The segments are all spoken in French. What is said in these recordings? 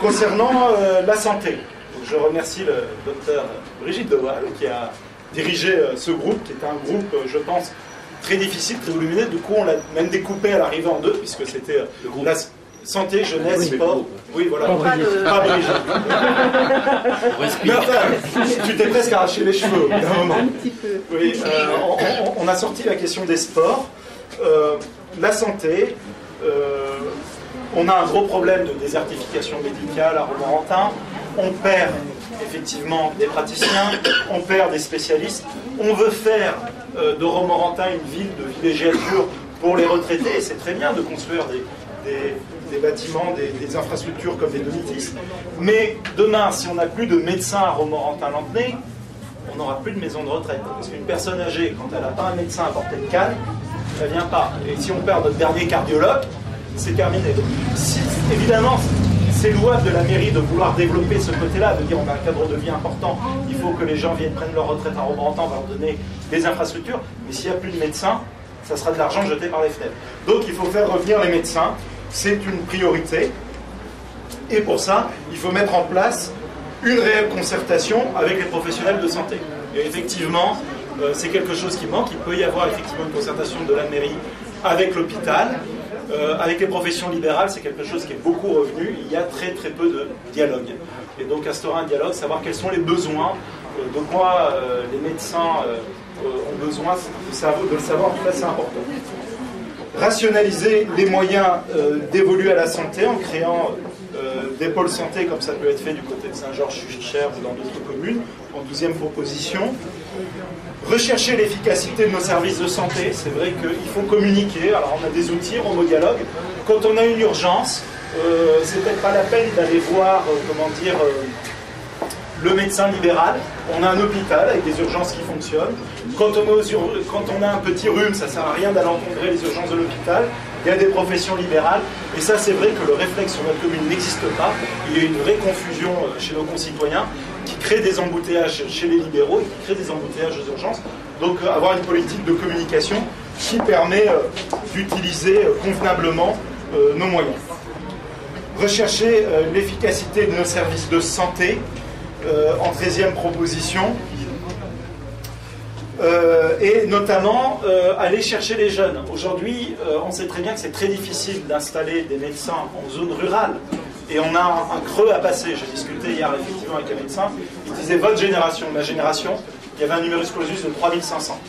Concernant la santé, je remercie le docteur Brigitte de Waal qui a dirigé ce groupe, qui est un groupe, je pense, très difficile, très volumineux. Du coup, on l'a même découpé à l'arrivée en deux, puisque c'était la santé, jeunesse, sport. Oui, voilà. Pas Brigitte. Mais enfin, tu t'es presque arraché les cheveux d'un moment. Un petit peu. Oui, on a sorti la question des sports, la santé. On a un gros problème de désertification médicale à Romorantin. On perd effectivement des praticiens, on perd des spécialistes. On veut faire de Romorantin une ville de villégiature pour les retraités. Et c'est très bien de construire des bâtiments, des infrastructures comme des domitis. Mais demain, si on n'a plus de médecins à Romorantin-Lanthenay, on n'aura plus de maison de retraite. Parce qu'une personne âgée, quand elle n'a pas un médecin à portée de canne, elle ne vient pas. Et si on perd notre dernier cardiologue, c'est terminé. Si, évidemment, c'est louable de la mairie de vouloir développer ce côté-là, de dire on a un cadre de vie important, il faut que les gens viennent prendre leur retraite à Romorantin, on va leur donner des infrastructures, mais s'il n'y a plus de médecins, ça sera de l'argent jeté par les fenêtres. Donc il faut faire revenir les médecins, c'est une priorité, et pour ça, il faut mettre en place une réelle concertation avec les professionnels de santé. Et effectivement, c'est quelque chose qui manque, il peut y avoir effectivement une concertation de la mairie avec l'hôpital. Avec les professions libérales, c'est quelque chose qui est beaucoup revenu. Il y a très très peu de dialogue. Et donc instaurer un dialogue, savoir quels sont les besoins, de quoi les médecins ont besoin, de le savoir, en tout cas c'est important. Rationaliser les moyens dévolus à la santé en créant des pôles santé, comme ça peut être fait du côté de Saint-Georges-Chuchichère ou dans d'autres communes, en 12e proposition. Rechercher l'efficacité de nos services de santé, c'est vrai qu'il faut communiquer, alors on a des outils, Romodialogue. Quand on a une urgence, c'est peut-être pas la peine d'aller voir, le médecin libéral. On a un hôpital avec des urgences qui fonctionnent. Quand on a un petit rhume, ça ne sert à rien d'aller encontrer les urgences de l'hôpital. Il y a des professions libérales. Et ça, c'est vrai que le réflexe sur notre commune n'existe pas. Il y a une vraie confusion chez nos concitoyens qui crée des embouteillages chez les libéraux et qui crée des embouteillages aux urgences. Donc, avoir une politique de communication qui permet d'utiliser convenablement nos moyens. Rechercher l'efficacité de nos services de santé. En 13e proposition, et notamment aller chercher les jeunes. Aujourd'hui, on sait très bien que c'est très difficile d'installer des médecins en zone rurale, et on a un creux à passer. J'ai discuté hier effectivement avec un médecin, il disait votre génération, ma génération, il y avait un numerus clausus de 3500.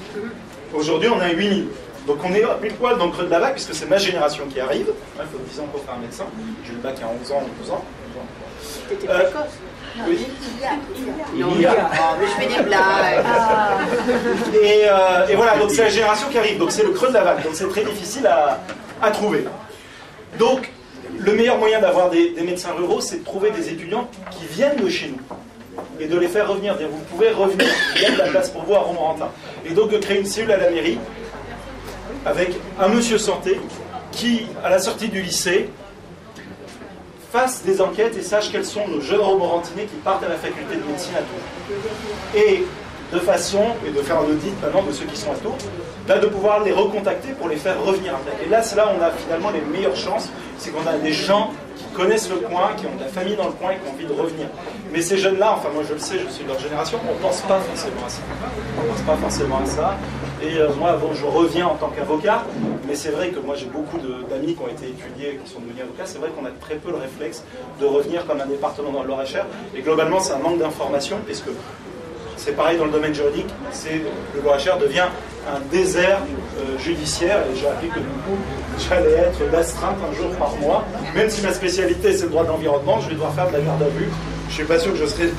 Aujourd'hui, on a 8000. Donc on est à pile poil dans le creux de la vague, puisque c'est ma génération qui arrive. Il faut 10 ans pour faire un médecin. J'ai eu le bac à 11 ans, 12 ans. T'étais précoce. Oui. Il y a. Oh, mais je fais des blagues. Et voilà, donc c'est la génération qui arrive, donc c'est le creux de la vague, donc c'est très difficile à trouver. Donc, le meilleur moyen d'avoir des médecins ruraux, c'est de trouver des étudiants qui viennent de chez nous et de les faire revenir. Vous pouvez revenir, il y a de la place pour vous à Romorantin. Et donc de créer une cellule à la mairie avec un monsieur santé qui, à la sortie du lycée, fasse des enquêtes et sache quels sont nos jeunes Romorantinais qui partent à la faculté de médecine à Tours. Et de façon, et de faire un audit maintenant de ceux qui sont à Tours, là de pouvoir les recontacter pour les faire revenir après. Et là, c'est là où on a finalement les meilleures chances, c'est qu'on a des gens qui connaissent le coin, qui ont de la famille dans le coin et qui ont envie de revenir. Mais ces jeunes-là, enfin moi je le sais, je suis de leur génération, on ne pense pas forcément à ça. On ne pense pas forcément à ça. Et moi, bon, je reviens en tant qu'avocat, mais c'est vrai que moi j'ai beaucoup d'amis qui ont été étudiés, qui sont devenus avocats. C'est vrai qu'on a très peu le réflexe de revenir comme un département dans le Loir-et-Cher. Et globalement, c'est un manque d'information, puisque c'est pareil dans le domaine juridique. Le Loir-et-Cher devient un désert judiciaire, et j'ai appris que du coup, j'allais être d'astreinte un jour par mois. Même si ma spécialité c'est le droit de l'environnement, je vais devoir faire de la garde à vue. Je ne suis pas sûr que je serai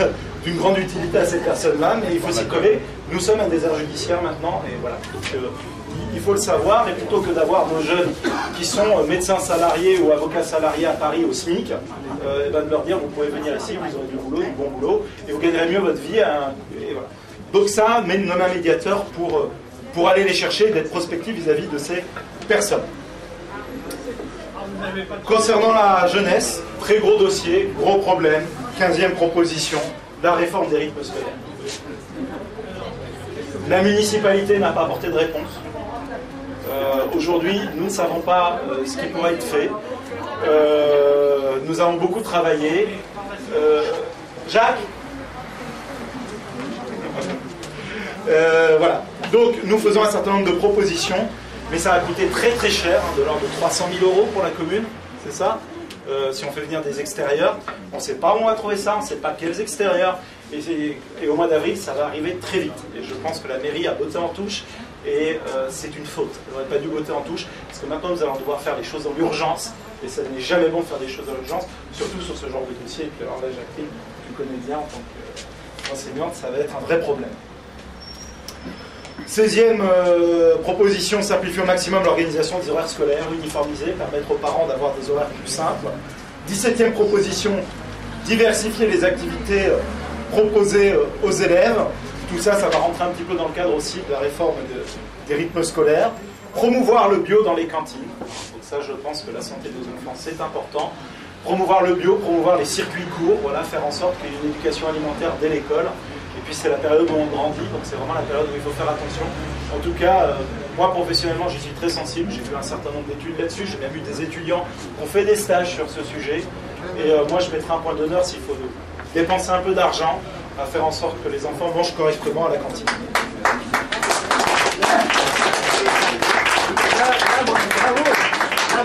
d'une grande utilité à cette personne-là, mais il faut s'y coller. Nous sommes un désert judiciaire maintenant, et voilà. Donc, il faut le savoir, et plutôt que d'avoir nos jeunes qui sont médecins salariés ou avocats salariés à Paris au SMIC, et ben de leur dire vous pouvez venir ici, vous aurez du boulot, du bon boulot, et vous gagnerez mieux votre vie. Et voilà. Donc ça, nommer un médiateur pour aller les chercher et d'être prospectif vis-à-vis de ces personnes. Concernant la jeunesse, très gros dossier, gros problème, 15e proposition, la réforme des rythmes scolaires. La municipalité n'a pas apporté de réponse. Aujourd'hui, nous ne savons pas ce qui pourrait être fait. Nous avons beaucoup travaillé. Jacques? Voilà. Donc, nous faisons un certain nombre de propositions, mais ça va coûter très très cher, de l'ordre de 300 000 € pour la commune, c'est ça? Si on fait venir des extérieurs, on ne sait pas où on va trouver ça, on ne sait pas quels extérieurs, et au mois d'avril, ça va arriver très vite. Et je pense que la mairie a botté en touche, et c'est une faute. Elle n'aurait pas dû botter en touche, parce que maintenant nous allons devoir faire les choses dans l'urgence, et ça n'est jamais bon de faire des choses dans l'urgence, surtout sur ce genre de dossier. Et puis alors là, Jacqueline, tu connais bien en tant qu'enseignante, ça va être un vrai problème. 16e proposition, simplifier au maximum l'organisation des horaires scolaires, uniformiser, permettre aux parents d'avoir des horaires plus simples. 17e proposition, diversifier les activités proposées aux élèves. Tout ça, ça va rentrer un petit peu dans le cadre aussi de la réforme des rythmes scolaires. Promouvoir le bio dans les cantines. Donc ça, je pense que la santé des enfants, c'est important. Promouvoir le bio, promouvoir les circuits courts, voilà, faire en sorte qu'il y ait une éducation alimentaire dès l'école. Et puis c'est la période où on grandit, donc c'est vraiment la période où il faut faire attention. En tout cas, moi professionnellement, j'y suis très sensible. J'ai vu un certain nombre d'études là-dessus. J'ai même vu des étudiants qui ont fait des stages sur ce sujet. Et moi, je mettrai un point d'honneur s'il faut dépenser un peu d'argent à faire en sorte que les enfants mangent correctement à la cantine.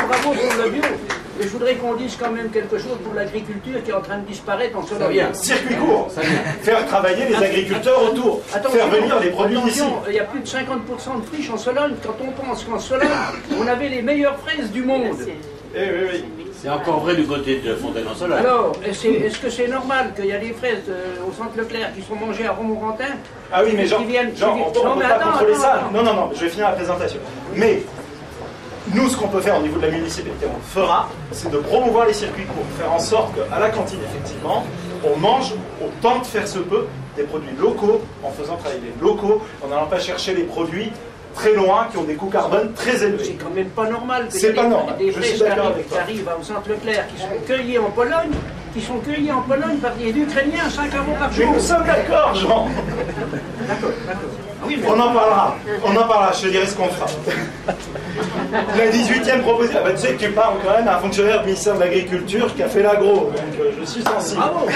Bravo pour le bio. Mais je voudrais qu'on dise quand même quelque chose pour l'agriculture qui est en train de disparaître en Sologne. Circuit court, faire travailler les agriculteurs autour, faire venir les produits d'ici. Il y a plus de 50% de friches en Sologne. Quand on pense qu'en Sologne, on avait les meilleures fraises du monde. Oui. C'est encore vrai du côté de Fontaine-en-Sologne. Alors, est-ce que c'est normal qu'il y a des fraises au centre Leclerc qui sont mangées à Romorantin? Ah oui, mais Jean, on ne peut pas contrôler ça. Non, je vais finir la présentation. Mais nous, ce qu'on peut faire au niveau de la municipalité, on le fera, c'est de promouvoir les circuits courts, faire en sorte qu'à la cantine, effectivement, on mange autant que faire se peut des produits locaux, en faisant travailler les locaux, en n'allant pas chercher les produits très loin, qui ont des coûts carbone très élevés. C'est quand même pas normal que des fraises qui arrivent au centre Leclerc, qui sont cueillies en Pologne, par des Ukrainiens à 5 € par jour. Mais nous sommes d'accord, Jean. D'accord. Oui, mais... On en parlera, je te dirai ce qu'on fera. La 18e proposition, tu sais que tu parles quand même à un fonctionnaire du ministère de l'Agriculture qui a fait l'agro, donc je suis sensible. Bravo.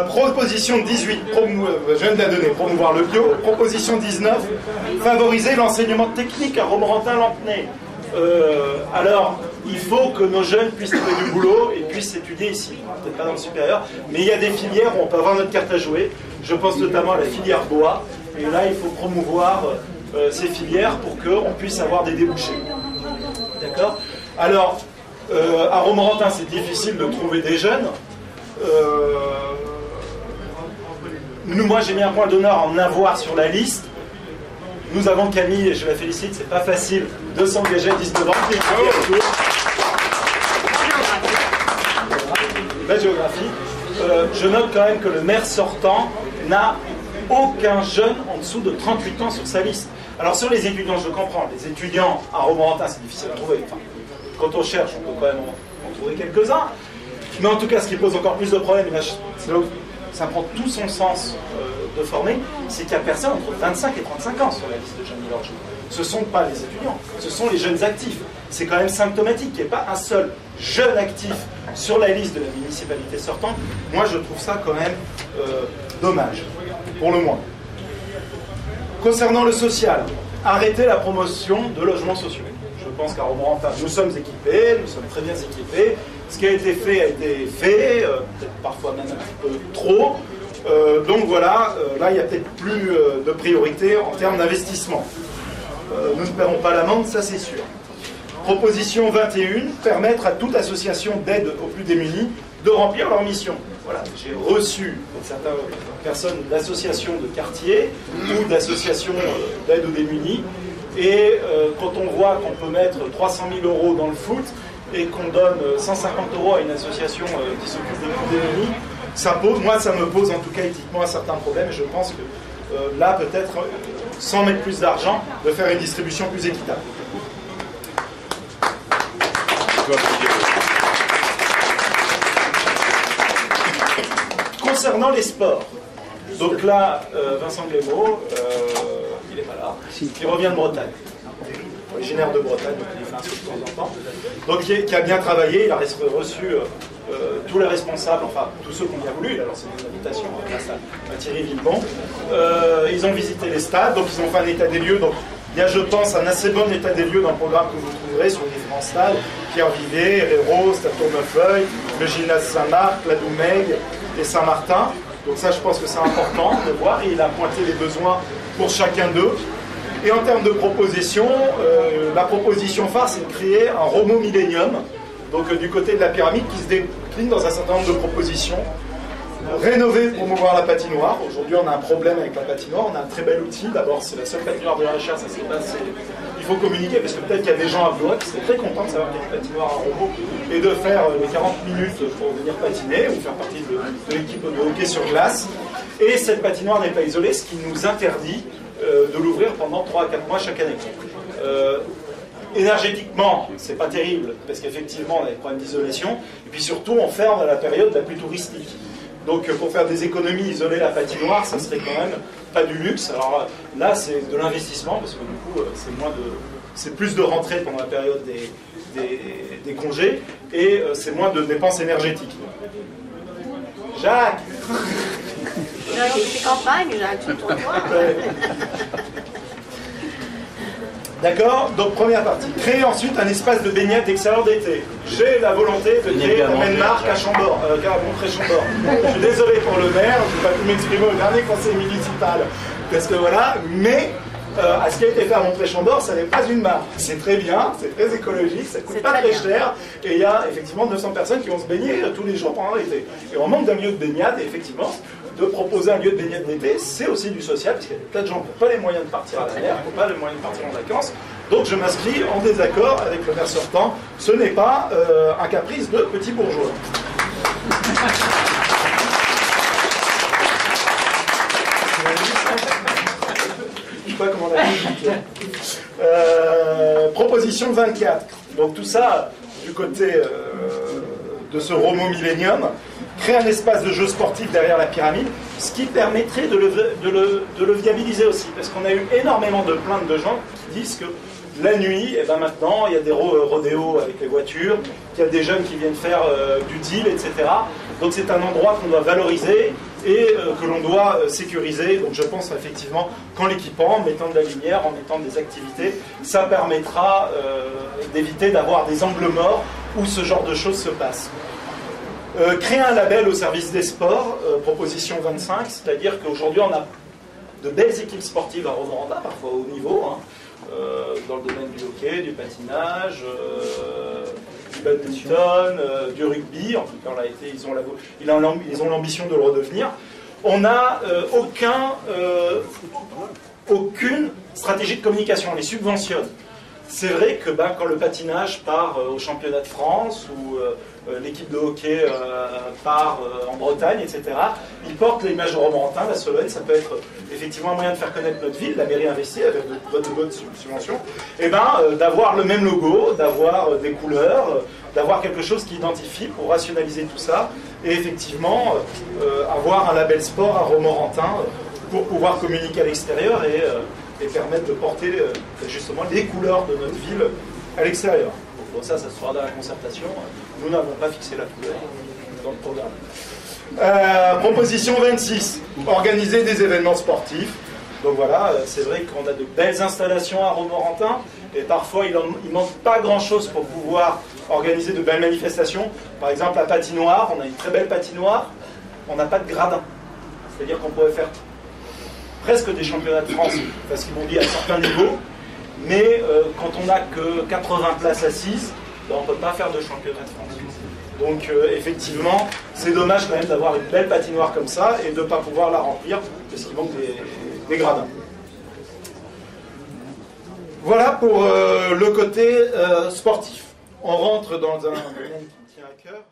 Proposition 18, je viens de la donner, promouvoir le bio. Proposition 19, favoriser l'enseignement technique à Romorantin-Lampenay. Alors, il faut que nos jeunes puissent trouver du boulot et puissent étudier ici, peut-être pas dans le supérieur, mais il y a des filières où on peut avoir notre carte à jouer. Je pense notamment à la filière bois, et là il faut promouvoir ces filières pour qu'on puisse avoir des débouchés. D'accord? Alors, à Romorantin, c'est difficile de trouver des jeunes. Moi j'ai mis un point d'honneur à en avoir sur la liste. Nous avons Camille, et je la félicite, c'est pas facile de s'engager à 19 ans. La géographie. Je note quand même que le maire sortant n'a aucun jeune en dessous de 38 ans sur sa liste. Alors sur les étudiants, je comprends, les étudiants à Romorantin, c'est difficile à trouver. Enfin, quand on cherche, on peut quand même en trouver quelques-uns. Mais en tout cas, ce qui pose encore plus de problèmes, c'est là où ça prend tout son sens de former, c'est qu'il n'y a personne entre 25 et 35 ans sur la liste de jeunes mineurs. Ce ne sont pas les étudiants, ce sont les jeunes actifs. C'est quand même symptomatique qu'il n'y ait pas un seul jeune actif sur la liste de la municipalité sortante. Moi, je trouve ça quand même dommage, pour le moins. Concernant le social, arrêter la promotion de logements sociaux. Je pense qu'à Romorantin, nous sommes équipés, nous sommes très bien équipés. Ce qui a été fait, peut-être parfois même un petit peu trop. Donc voilà, là il y a peut-être plus de priorité en termes d'investissement. Nous ne paierons pas l'amende, ça c'est sûr. Proposition 21, permettre à toute association d'aide aux plus démunis de remplir leur mission. Voilà, j'ai reçu certaines personnes d'associations de quartier ou d'associations d'aide aux démunis. Et quand on voit qu'on peut mettre 300 000 € dans le foot et qu'on donne 150 € à une association qui s'occupe des plus démunis, moi ça me pose en tout cas éthiquement un certain problème, et je pense que là peut-être, sans mettre plus d'argent, de faire une distribution plus équitable. Concernant les sports, donc là, Vincent Glémaud, il n'est pas là, qui revient de Bretagne. Originaire de Bretagne, donc il fait un saut de temps en temps. Donc qui a bien travaillé, il a reçu tous les responsables, enfin tous ceux qui ont bien voulu, il a lancé des invitations grâce à Thierry Villebon. Ils ont visité les stades, donc ils ont fait un état des lieux. Donc il y a, je pense, un assez bon état des lieux dans le programme que vous trouverez sur les différents stades. Pierre-Vivet, Hérault, Stade Tournefeuille, le gymnase Saint-Marc, la Doumègue et Saint-Martin. Donc ça, je pense que c'est important de voir. Et il a pointé les besoins pour chacun d'eux. Et en termes de proposition, la proposition phare, c'est de créer un Romo Millennium, donc du côté de la pyramide, qui se décline dans un certain nombre de propositions. Rénover, promouvoir la patinoire. Aujourd'hui, on a un problème avec la patinoire. On a un très bel outil. D'abord, c'est la seule patinoire de la recherche. Ça s'est passé. Il faut communiquer parce que peut-être qu'il y a des gens à Blois qui seraient très contents de savoir qu'il y a une patinoire à Romo et de faire les 40 minutes pour venir patiner ou faire partie de l'équipe de hockey sur glace. Et cette patinoire n'est pas isolée, ce qui nous interdit de l'ouvrir pendant 3 à 4 mois chaque année. Énergétiquement, c'est pas terrible, parce qu'effectivement, on a des problèmes d'isolation, et puis surtout, on ferme à la période la plus touristique. Donc, pour faire des économies, isoler la patinoire, ça serait quand même pas du luxe. Alors là, c'est de l'investissement, parce que du coup, c'est plus de rentrée pendant la période des congés, et c'est moins de dépenses énergétiques. Jacques! C'est campagne, Jacques, sur ton toit. D'accord, donc première partie. Créer ensuite un espace de baignade extérieur d'été. J'ai la volonté de créer la même marque à Chambord, à Montré-Chambord. Je suis désolé pour le maire, je ne vais pas tout m'exprimer au dernier conseil municipal. Parce que voilà, mais à ce qui a été fait à Montré-Chambord, ça n'est pas une marque. C'est très bien, c'est très écologique, ça coûte pas très cher, et il y a effectivement 900 personnes qui vont se baigner tous les jours pendant l'été. Et on manque d'un lieu de baignade, et effectivement, de proposer un lieu de baignade d'été, c'est aussi du social, parce qu'il y a plein de gens qui n'ont pas les moyens de partir à la mer, qui n'ont pas les moyens de partir en vacances. Donc je m'inscris en désaccord avec le maire sortant. Ce n'est pas un caprice de petits bourgeois. Je ne sais pas comment on a dit. Proposition 24. Donc tout ça, du côté de ce Romo Millennium, créer un espace de jeu sportif derrière la pyramide, ce qui permettrait de le viabiliser aussi. Parce qu'on a eu énormément de plaintes de gens qui disent que la nuit, et ben maintenant, il y a des rodéos avec les voitures, qu'il y a des jeunes qui viennent faire du deal, etc. Donc c'est un endroit qu'on doit valoriser et que l'on doit sécuriser. Donc je pense effectivement qu'en l'équipant, en mettant de la lumière, en mettant des activités, ça permettra d'éviter d'avoir des angles morts où ce genre de choses se passent. Créer un label au service des sports, proposition 25, c'est-à-dire qu'aujourd'hui on a de belles équipes sportives à Romorantin, parfois au haut niveau, dans le domaine du hockey, du patinage, du badminton, du rugby. En tout cas, ils ont l'ambition de le redevenir. On n'a aucune stratégie de communication, on les subventionne. C'est vrai que quand le patinage part au championnat de France ou l'équipe de hockey part en Bretagne, etc., ils portent l'image de Romorantin, la Sologne. Ça peut être effectivement un moyen de faire connaître notre ville. La mairie investit avec de bonnes subventions. Et d'avoir le même logo, d'avoir des couleurs, d'avoir quelque chose qui identifie pour rationaliser tout ça. Et effectivement, avoir un label sport à Romorantin pour pouvoir communiquer à l'extérieur et permettre de porter justement les couleurs de notre ville à l'extérieur. Bon, ça se fera dans la concertation. Nous n'avons pas fixé la couleur dans le programme. Proposition 26. Organiser des événements sportifs. Donc voilà, c'est vrai qu'on a de belles installations à Romorantin et parfois il manque pas grand-chose pour pouvoir organiser de belles manifestations. Par exemple, la patinoire, on a une très belle patinoire, on n'a pas de gradin. C'est-à-dire qu'on pourrait faire presque des championnats de France, parce qu'ils m'ont dit à certains niveaux, mais quand on n'a que 80 places assises, on ne peut pas faire de championnat de France. Donc effectivement, c'est dommage quand même d'avoir une belle patinoire comme ça et de ne pas pouvoir la remplir, parce qu'il manque des gradins. Voilà pour le côté sportif. On rentre dans un domaine qui me tient à cœur.